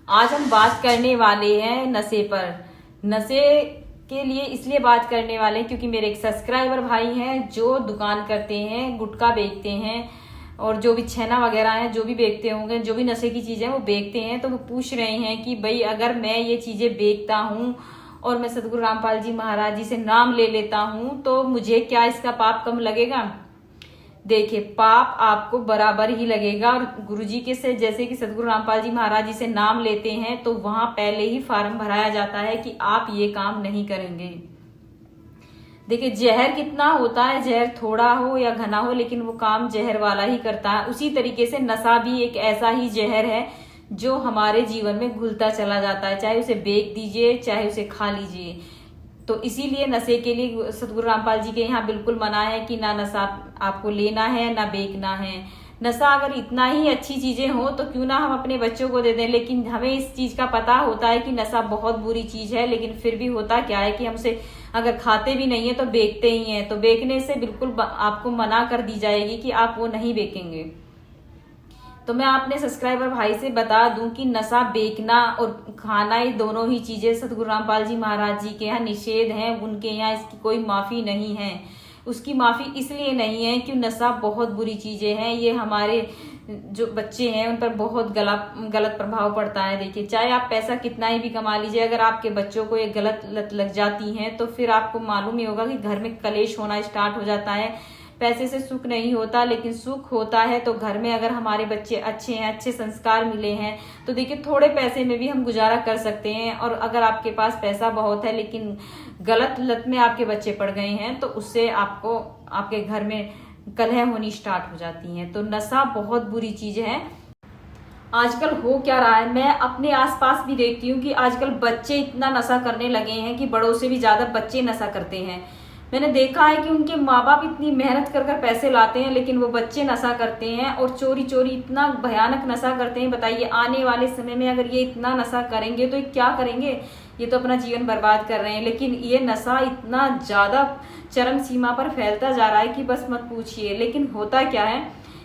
आज हम बात करने वाले हैं नशे पर। नशे के लिए इसलिए बात करने वाले हैं क्योंकि मेरे एक सब्सक्राइबर भाई हैं जो दुकान करते हैं, गुटखा बेचते हैं और जो भी छेना वगैरह है जो भी बेचते होंगे, जो भी नशे की चीजें वो बेचते हैं। तो वो पूछ रहे हैं कि भाई अगर मैं ये चीजें बेचता हूँ और मैं सतगुरु रामपाल जी महाराज जी से नाम ले लेता हूँ तो मुझे क्या इसका पाप कम लगेगा? देखिए, पाप आपको बराबर ही लगेगा। और गुरुजी के से जैसे कि सतगुरु रामपाल जी महाराज जी से नाम लेते हैं तो वहां पहले ही फॉर्म भराया जाता है कि आप ये काम नहीं करेंगे। देखिए, जहर कितना होता है, जहर थोड़ा हो या घना हो लेकिन वो काम जहर वाला ही करता है। उसी तरीके से नशा भी एक ऐसा ही जहर है जो हमारे जीवन में घुलता चला जाता है, चाहे उसे बेच दीजिए चाहे उसे खा लीजिए। तो इसीलिए नशे के लिए सतगुरु रामपाल जी के यहाँ बिल्कुल मना है कि ना नशा आपको लेना है ना बेचना है। नशा अगर इतना ही अच्छी चीजें हो तो क्यों ना हम अपने बच्चों को दे दें, लेकिन हमें इस चीज का पता होता है कि नशा बहुत बुरी चीज है, लेकिन फिर भी होता क्या है कि हमसे अगर खाते भी नहीं है तो बेचते ही हैं। तो बेचने से बिल्कुल आपको मना कर दी जाएगी कि आप वो नहीं बेचेंगे। तो मैं अपने सब्सक्राइबर भाई से बता दूं कि नशा बेचना और खाना ये दोनों ही चीजें सतगुरु रामपाल जी महाराज जी के यहाँ निषेध हैं। उनके यहाँ इसकी कोई माफी नहीं है। उसकी माफी इसलिए नहीं है कि नशा बहुत बुरी चीजें हैं, ये हमारे जो बच्चे हैं उन पर बहुत गलत प्रभाव पड़ता है। देखिए, चाहे आप पैसा कितना ही भी कमा लीजिए, अगर आपके बच्चों को ये गलत लत लग जाती है तो फिर आपको मालूम ही होगा कि घर में कलेश होना स्टार्ट हो जाता है। पैसे से सुख नहीं होता, लेकिन सुख होता है तो घर में अगर हमारे बच्चे अच्छे हैं, अच्छे संस्कार मिले हैं तो देखिए थोड़े पैसे में भी हम गुजारा कर सकते हैं। और अगर आपके पास पैसा बहुत है लेकिन गलत लत में आपके बच्चे पड़ गए हैं तो उससे आपको आपके घर में कलह होनी स्टार्ट हो जाती है। तो नशा बहुत बुरी चीज है। आजकल हो क्या रहा है, मैं अपने आसपास भी देखती हूँ कि आजकल बच्चे इतना नशा करने लगे हैं कि बड़ों से भी ज्यादा बच्चे नशा करते हैं। मैंने देखा है कि उनके माँ बाप इतनी मेहनत कर कर पैसे लाते हैं लेकिन वो बच्चे नशा करते हैं और चोरी चोरी इतना भयानक नशा करते हैं। बताइए, आने वाले समय में अगर ये इतना नशा करेंगे तो ये क्या करेंगे? ये तो अपना जीवन बर्बाद कर रहे हैं। लेकिन ये नशा इतना ज्यादा चरम सीमा पर फैलता जा रहा है कि बस मत पूछिए। लेकिन होता क्या है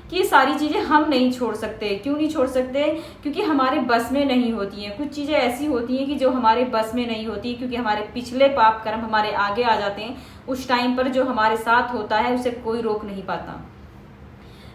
कि ये सारी चीजें हम नहीं छोड़ सकते। क्यों नहीं छोड़ सकते? क्योंकि हमारे बस में नहीं होती हैं। कुछ चीजें ऐसी होती हैं कि जो हमारे बस में नहीं होती, क्योंकि हमारे पिछले पाप कर्म हमारे आगे आ जाते हैं। उस टाइम पर जो हमारे साथ होता है उसे कोई रोक नहीं पाता।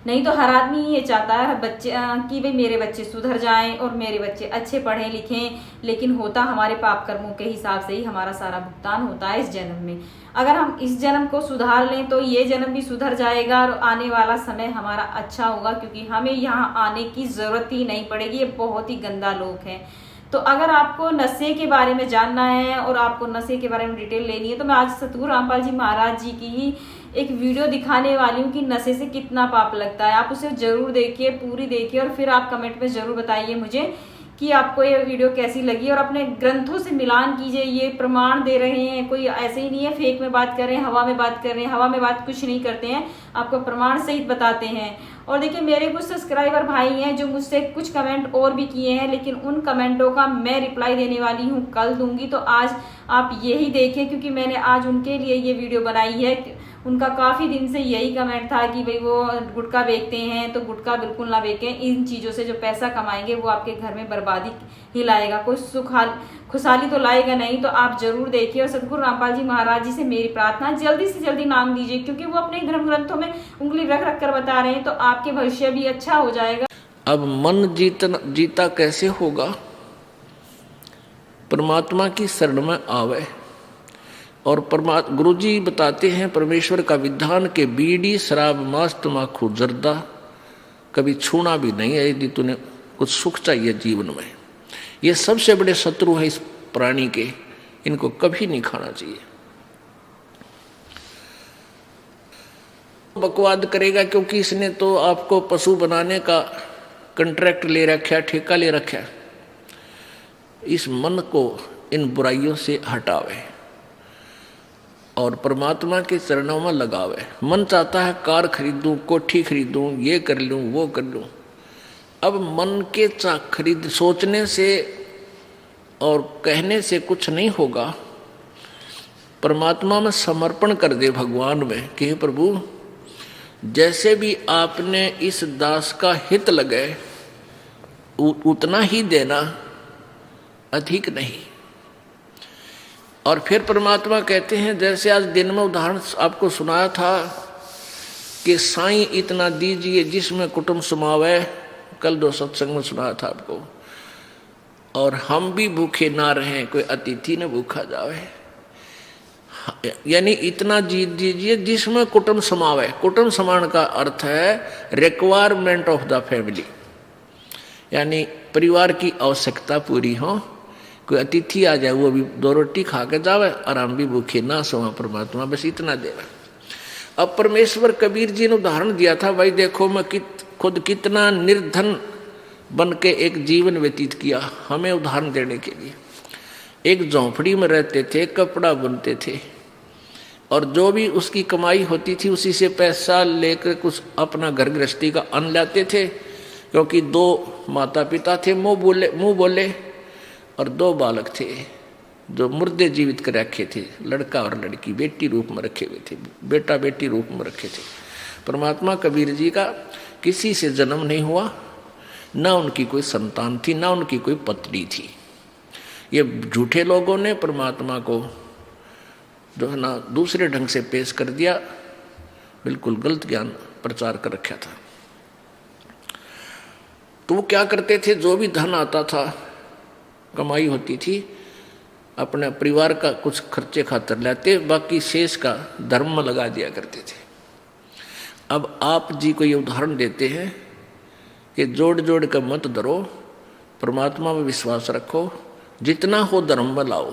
नहीं तो हर आदमी ये चाहता है बच्चे कि भाई मेरे बच्चे सुधर जाएं और मेरे बच्चे अच्छे पढ़ें लिखें, लेकिन होता हमारे पाप कर्मों के हिसाब से ही हमारा सारा भुगतान होता है इस जन्म में। अगर हम इस जन्म को सुधार लें तो ये जन्म भी सुधर जाएगा और आने वाला समय हमारा अच्छा होगा, क्योंकि हमें यहाँ आने की जरूरत ही नहीं पड़ेगी। ये बहुत ही गंदा लोग है। तो अगर आपको नशे के बारे में जानना है और आपको नशे के बारे में डिटेल लेनी है तो मैं आज सतगुरु रामपाल जी महाराज जी की ही एक वीडियो दिखाने वाली हूँ कि नशे से कितना पाप लगता है। आप उसे जरूर देखिए, पूरी देखिए और फिर आप कमेंट में जरूर बताइए मुझे कि आपको ये वीडियो कैसी लगी। और अपने ग्रंथों से मिलान कीजिए। ये प्रमाण दे रहे हैं, कोई ऐसे ही नहीं है फेक में बात कर रहे हैं, हवा में बात कर रहे हैं। हवा में बात कुछ नहीं करते हैं, आपको प्रमाण सहित बताते हैं। और देखिए, मेरे कुछ सब्सक्राइबर भाई हैं जो मुझसे कुछ कमेंट और भी किए हैं, लेकिन उन कमेंटों का मैं रिप्लाई देने वाली हूँ, कल दूंगी। तो आज आप यही देखें, क्योंकि मैंने आज उनके लिए ये वीडियो बनाई है। उनका काफी दिन से यही कमेंट था कि भाई वो गुटखा बेचते हैं तो गुटखा बिल्कुल ना बेचें। इन चीजों से जो पैसा कमाएंगे वो आपके घर में बर्बादी ही लाएगा, कोई सुख खुशहाली तो लाएगा नहीं। तो आप जरूर देखिए। और सतगुरु रामपाल जी महाराज जी से मेरी प्रार्थना, जल्दी से जल्दी नाम दीजिए, क्योंकि वो अपने धर्म ग्रंथों में उंगली रख रख कर बता रहे हैं। तो आपके भविष्य भी अच्छा हो जाएगा। अब मन जीता कैसे होगा? परमात्मा की शरण में आवे। और गुरु जी बताते हैं परमेश्वर का विधान के बीड़ी शराब मांस तम्बाकू जर्दा कभी छूना भी नहीं है यदि तूने कुछ सुख चाहिए जीवन में। ये सबसे बड़े शत्रु हैं इस प्राणी के, इनको कभी नहीं खाना चाहिए। बकवाद करेगा क्योंकि इसने तो आपको पशु बनाने का कॉन्ट्रैक्ट ले रखा है, ठेका ले रखा है। इस मन को इन बुराइयों से हटावे और परमात्मा के चरणों में लगावे। मन चाहता है कार खरीदूं, कोठी खरीदूं, ये कर लूं, वो कर लूं। अब मन के सोचने से और कहने से कुछ नहीं होगा। परमात्मा में समर्पण कर दे, भगवान में कि हे प्रभु, जैसे भी आपने इस दास का हित लगे उतना ही देना अधिक नहीं। और फिर परमात्मा कहते हैं, जैसे आज दिन में उदाहरण आपको सुनाया था कि साईं इतना दीजिए जिसमें कुटुंब समावे, कल 2 सत्संग में सुनाया था आपको, और हम भी भूखे ना रहें, कोई अतिथि न भूखा जावे। यानी इतना जी दीजिए जिसमें कुटुंब समावे। कुटुंब समान का अर्थ है रिक्वायरमेंट ऑफ द फैमिली, यानी परिवार की आवश्यकता पूरी हो। कोई अतिथि आ जाए वो भी 2 रोटी खा के जावे और हम भी भूखे ना सोवा, परमात्मा बस इतना देना। अब परमेश्वर कबीर जी ने उदाहरण दिया था, भाई देखो मैं खुद कितना निर्धन बन के एक जीवन व्यतीत किया, हमें उदाहरण देने के लिए। एक झोंपड़ी में रहते थे, कपड़ा बुनते थे, और जो भी उसकी कमाई होती थी उसी से पैसा लेकर कुछ अपना घर गृहस्थी का अन्न लाते थे, क्योंकि 2 माता पिता थे, मुंह बोले, और 2 बालक थे जो मुर्दे जीवित कर रखे थे, लड़का और लड़की बेटी रूप में रखे हुए थे, बेटा बेटी रूप में रखे थे। परमात्मा कबीर जी का किसी से जन्म नहीं हुआ, ना उनकी कोई संतान थी, ना उनकी कोई पत्नी थी। ये झूठे लोगों ने परमात्मा को जो है ना दूसरे ढंग से पेश कर दिया, बिल्कुल गलत ज्ञान प्रचार कर रखा था। तो वो क्या करते थे, जो भी धन आता था, कमाई होती थी, अपने परिवार का कुछ खर्चे खातर लेते, बाकी शेष का धर्म में लगा दिया करते थे। अब आप जी को ये उदाहरण देते हैं कि जोड़ जोड़ कर मत डरो, परमात्मा में विश्वास रखो, जितना हो धर्म में लाओ।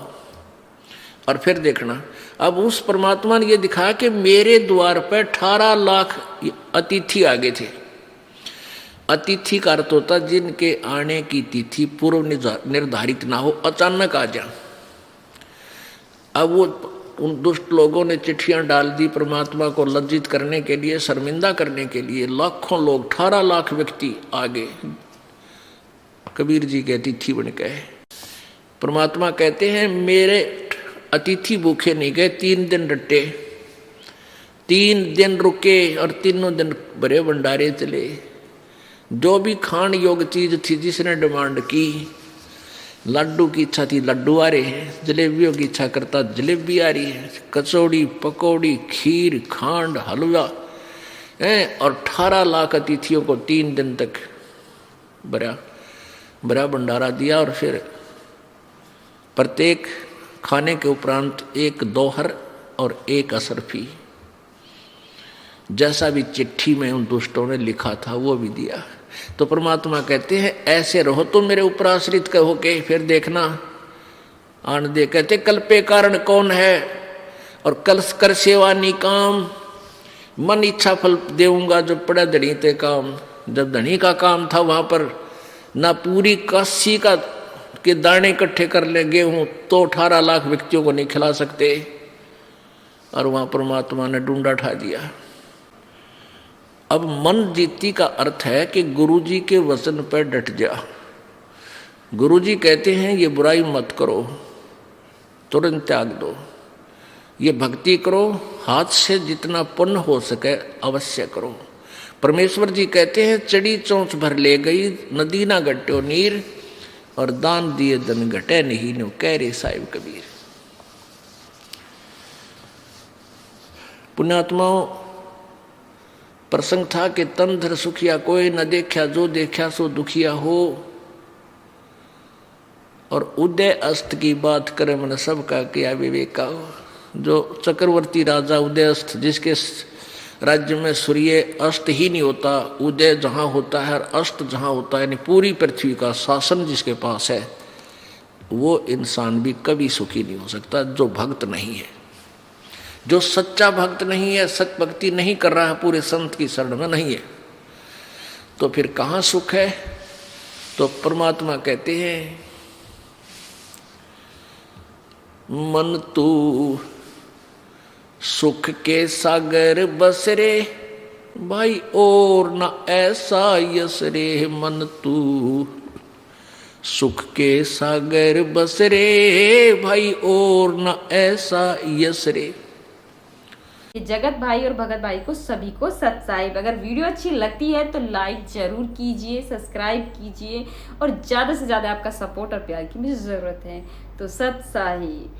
और फिर देखना, अब उस परमात्मा ने ये दिखाया कि मेरे द्वार पर 18 लाख अतिथि आ गए थे। अतिथि का अर्थ होता जिनके आने की तिथि पूर्व निर्धारित ना हो, अचानक आ जा। अब वो उन दुष्ट लोगों ने चिट्ठियां डाल दी परमात्मा को लज्जित करने के लिए, शर्मिंदा करने के लिए। लाखों लोग, 18 लाख व्यक्ति आ गए कबीर जी के अतिथि बन गए। परमात्मा कहते हैं मेरे अतिथि भूखे नहीं गए, 3 दिन रटे, 3 दिन रुके और तीनों दिन बड़े भंडारे चले। जो भी खान योग्य चीज थी जिसने डिमांड की, लड्डू की इच्छा थी लड्डू आ रहे हैं, जलेबियों की इच्छा करता जलेबी आ रही है, कचौड़ी पकौड़ी खीर खांड हलवा है। और 18 लाख अतिथियों को 3 दिन तक बड़ा भंडारा दिया। और फिर प्रत्येक खाने के उपरांत 1 दोहर और 1 असरफी, जैसा भी चिट्ठी में उन दुष्टों ने लिखा था वो भी दिया। तो परमात्मा कहते हैं ऐसे रहो तो मेरे ऊपर आश्रित कहो के, फिर देखना आन दे। कहते कल पे कारण कौन है, और कल कर सेवा निकाम, मन इच्छा फल देऊंगा जो पड़ा धनी ते काम। जब धनी का काम था वहां पर ना पूरी काशी का के दाने इकट्ठे कर ले गेहूं तो 18 लाख व्यक्तियों को नहीं खिला सकते, और वहां परमात्मा ने डूंडा ठा दिया। अब मन जीती का अर्थ है कि गुरुजी के वचन पर डट जा। गुरुजी कहते हैं ये बुराई मत करो, तुरंत त्याग दो, ये भक्ति करो, हाथ से जितना पुण्य हो सके अवश्य करो। परमेश्वर जी कहते हैं चढ़ी चोंच भर ले गई नदी ना घट्यो नीर, और दान दिए धन घटे नहीं नो, कह रे साहिब कबीर। पुण्यात्माओं, प्रसंग था कि तन धर सुखिया कोई न देखा, जो देखा सो दुखिया हो। और उदय अस्त की बात करे मन सबका किया विवेका हो। जो चक्रवर्ती राजा उदय अस्त, जिसके राज्य में सूर्य अस्त ही नहीं होता, उदय जहाँ होता है और अस्त जहाँ होता है, यानी पूरी पृथ्वी का शासन जिसके पास है, वो इंसान भी कभी सुखी नहीं हो सकता जो भक्त नहीं है। जो सच्चा भक्त नहीं है, सच भक्ति नहीं कर रहा है, पूरे संत की शरण में नहीं है, तो फिर कहाँ सुख है। तो परमात्मा कहते हैं मन तू सुख के सागर बस रे भाई, और न ऐसा यस रे। मन तू सुख के सागर बस रे भाई, और न ऐसा यस रे। ये जगत भाई और भगत भाई को सभी को सत साहिब। अगर वीडियो अच्छी लगती है तो लाइक जरूर कीजिए, सब्सक्राइब कीजिए और ज़्यादा से ज़्यादा आपका सपोर्ट और प्यार की मुझे ज़रूरत है। तो सत साहिब।